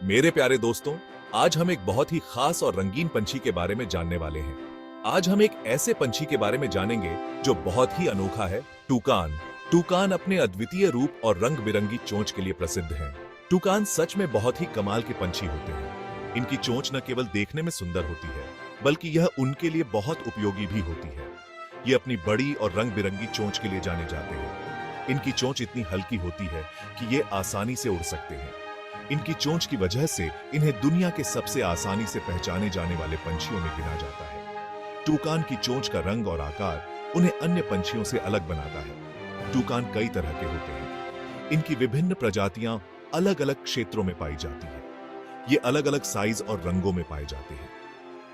मेरे प्यारे दोस्तों, आज हम एक बहुत ही खास और रंगीन पंछी के बारे में जानने वाले हैं। आज हम एक ऐसे पंछी के बारे में जानेंगे जो बहुत ही अनोखा है, टूकान। टूकान अपने अद्वितीय रूप और रंग बिरंगी चोंच के लिए प्रसिद्ध हैं। टूकान सच में बहुत ही कमाल के पंछी होते हैं। इनकी चोंच न केवल देखने में सुंदर होती है, बल्कि यह उनके लिए बहुत उपयोगी भी होती है। ये अपनी बड़ी और रंग बिरंगी चोंच के लिए जाने जाते हैं। इनकी चोंच इतनी हल्की होती है कि ये आसानी से उड़ सकते हैं। इनकी चोंच की वजह से इन्हें दुनिया के सबसे आसानी से पहचाने जाने वाले पंछियों में गिना जाता है। टूकान की चोंच का रंग और आकार उन्हें अन्य पंछियों से अलग बनाता है। टूकान कई तरह के होते हैं। इनकी विभिन्न प्रजातियां अलग अलग क्षेत्रों में पाई जाती है। ये अलग अलग साइज और रंगों में पाए जाते हैं।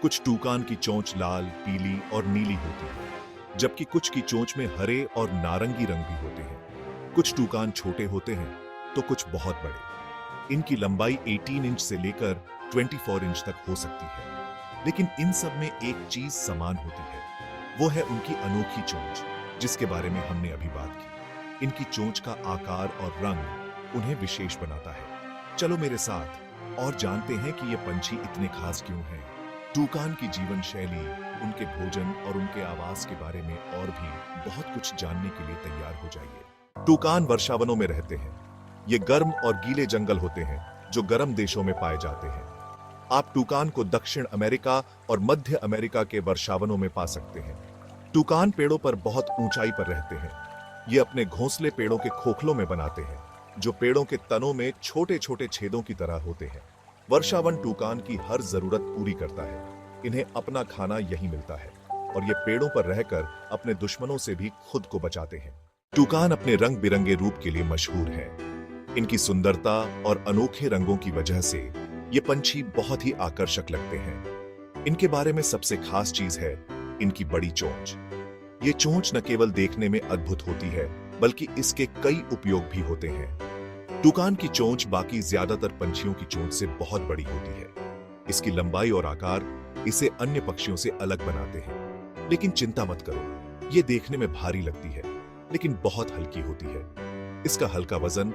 कुछ टूकान की चोंच लाल, पीली और नीली होती है, जबकि कुछ की चोंच में हरे और नारंगी रंग भी होते हैं। कुछ टूकान छोटे होते हैं तो कुछ बहुत बड़े। इनकी लंबाई 18 इंच से लेकर 24 इंच तक हो सकती है, लेकिन इन सब में एक चीज समान होती है, वो है उनकी अनोखी चोंच, जिसके बारे में हमने अभी बात की। इनकी चोंच का आकार और रंग उन्हें विशेष बनाता है। चलो मेरे साथ और जानते हैं कि ये पंछी इतने खास क्यों हैं। टूकान की जीवन शैली, उनके भोजन और उनके आवास के बारे में और भी बहुत कुछ जानने के लिए तैयार हो जाइए। टूकान वर्षावनों में रहते हैं। ये गर्म और गीले जंगल होते हैं जो गर्म देशों में पाए जाते हैं। आप टूकान को दक्षिण अमेरिका और मध्य अमेरिका के वर्षावनों में पा सकते हैं। टूकान पेड़ों पर बहुत ऊंचाई पर रहते हैं। ये अपने घोंसले पेड़ों के खोखलों में बनाते हैं, जो पेड़ों के तनों में छोटे छोटे छेदों की तरह होते हैं। वर्षावन टूकान की हर जरूरत पूरी करता है। इन्हें अपना खाना यही मिलता है और ये पेड़ों पर रहकर अपने दुश्मनों से भी खुद को बचाते हैं। टूकान अपने रंग बिरंगे रूप के लिए मशहूर है। इनकी सुंदरता और अनोखे रंगों की वजह से ये पंछी बहुत ही आकर्षक लगते हैं। इनके बारे में सबसे खास चीज है इनकी बड़ी चोंच। ये चोंच न केवल देखने में अद्भुत होती है, बल्कि इसके कई उपयोग भी होते हैं। टूकान की चोंच बाकी ज्यादातर पंछियों की चोंच से बहुत बड़ी होती है। इसकी लंबाई और आकार इसे अन्य पक्षियों से अलग बनाते हैं। लेकिन चिंता मत करो, ये देखने में भारी लगती है, लेकिन बहुत हल्की होती है। इसका हल्का वजन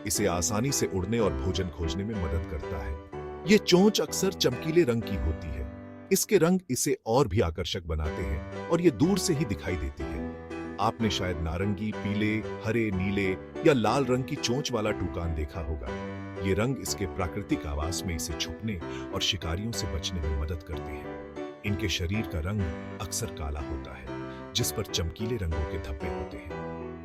इसे आसानी से उड़ने और भोजन खोजने में मदद करता है। ये चोंच अक्सर चमकीले रंग की होती है। इसके रंग इसे और भी आकर्षक बनाते हैं और ये दूर से ही दिखाई देती है। आपने शायद नारंगी, पीले, हरे, नीले या लाल रंग की चोंच वाला टूकान देखा होगा। ये रंग इसके प्राकृतिक आवास में इसे छुपने और शिकारियों से बचने में मदद करते हैं। इनके शरीर का रंग अक्सर काला होता है, जिस पर चमकीले रंगों के धब्बे होते हैं।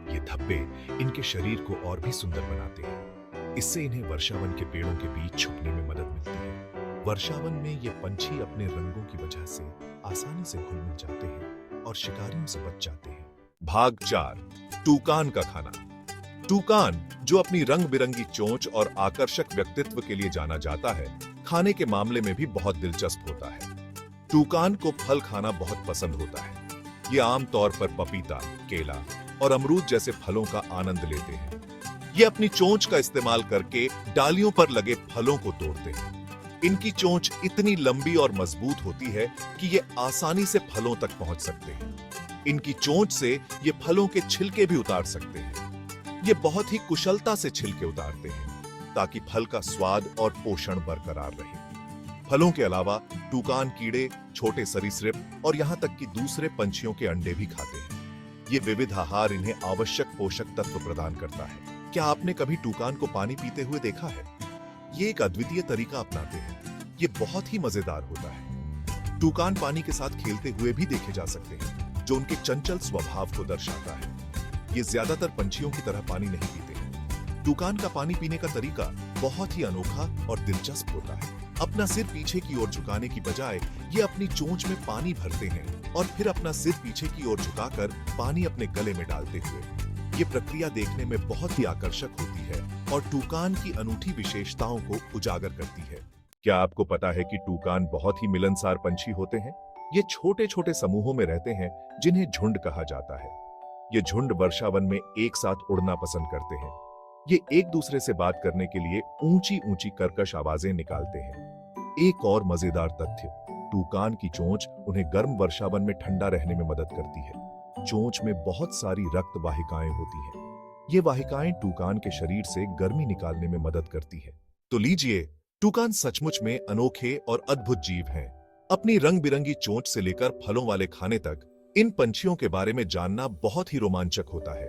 ये धब्बे इनके शरीर को और भी सुंदर बनाते हैं। इससे इन्हें वर्षावन के पेड़ों के बीच छुपने में मदद मिलती है। वर्षावन में ये पंछी अपने रंगों की वजह से आसानी से घुल मिल जाते हैं और शिकारियों से बच जाते हैं। भाग 4, टूकान का खाना। टूकान, जो अपनी रंग बिरंगी चोंच और आकर्षक व्यक्तित्व के लिए जाना जाता है, खाने के मामले में भी बहुत दिलचस्प होता है। टूकान को फल खाना बहुत पसंद होता है। ये आमतौर पर पपीता, केला और अमरूद जैसे फलों का आनंद लेते हैं। ये अपनी चोंच का इस्तेमाल करके डालियों पर लगे फलों को तोड़ते हैं। इनकी चोंच इतनी लंबी और मजबूत होती है कि ये आसानी से फलों तक पहुंच सकते हैं। इनकी चोंच से ये फलों के छिलके भी उतार सकते हैं। ये बहुत ही कुशलता से छिलके उतारते हैं ताकि फल का स्वाद और पोषण बरकरार रहे। फलों के अलावा टूकान कीड़े, छोटे सरीसृप और यहाँ तक कि दूसरे पंछियों के अंडे भी खाते हैं। ये विविध आहार इन्हें आवश्यक पोषक तत्व प्रदान करता है। क्या आपने कभी टूकान को पानी पीते हुए देखा है? ये एक अद्वितीय तरीका अपनाते हैं। ये बहुत ही मजेदार होता है। टूकान पानी के साथ खेलते हुए भी देखे जा सकते हैं, जो उनके चंचल स्वभाव को दर्शाता है। ये ज्यादातर पंछियों की तरह पानी नहीं पीते हैं। टूकान का पानी पीने का तरीका बहुत ही अनोखा और दिलचस्प होता है। अपना सिर पीछे की ओर झुकाने की बजाय ये अपनी चोंच में पानी भरते हैं और फिर अपना सिर पीछे की ओर झुकाकर पानी अपने गले में डालते हुए। ये प्रक्रिया देखने में बहुत ही आकर्षक होती है और टूकान की अनूठी विशेषताओं को उजागर करती है। क्या आपको पता है कि टूकान बहुत ही मिलनसार पंछी होते हैं? ये छोटे छोटे समूहों में रहते हैं, जिन्हें झुंड कहा जाता है। ये झुंड वर्षावन में एक साथ उड़ना पसंद करते हैं। ये एक दूसरे से बात करने के लिए ऊंची ऊंची कर्कश आवाजें निकालते हैं। एक और मजेदार तथ्य, टूकान की चोंच उन्हें गर्म वर्षावन में ठंडा रहने में मदद करती है। चोंच में बहुत सारी रक्त वाहिकाएं होती हैं। ये वाहिकाएं टूकान के शरीर से गर्मी निकालने में मदद करती है। तो लीजिए, टूकान सचमुच में अनोखे और अद्भुत जीव हैं। अपनी रंग बिरंगी चोंच से लेकर फलों वाले खाने तक इन पंछियों के बारे में जानना बहुत ही रोमांचक होता है।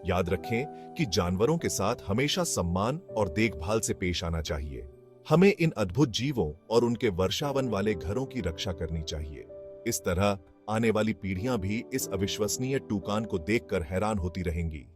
याद रखें कि जानवरों के साथ हमेशा सम्मान और देखभाल से पेश आना चाहिए। हमें इन अद्भुत जीवों और उनके वर्षावन वाले घरों की रक्षा करनी चाहिए। इस तरह आने वाली पीढ़ियां भी इस अविश्वसनीय टूकान को देखकर हैरान होती रहेंगी।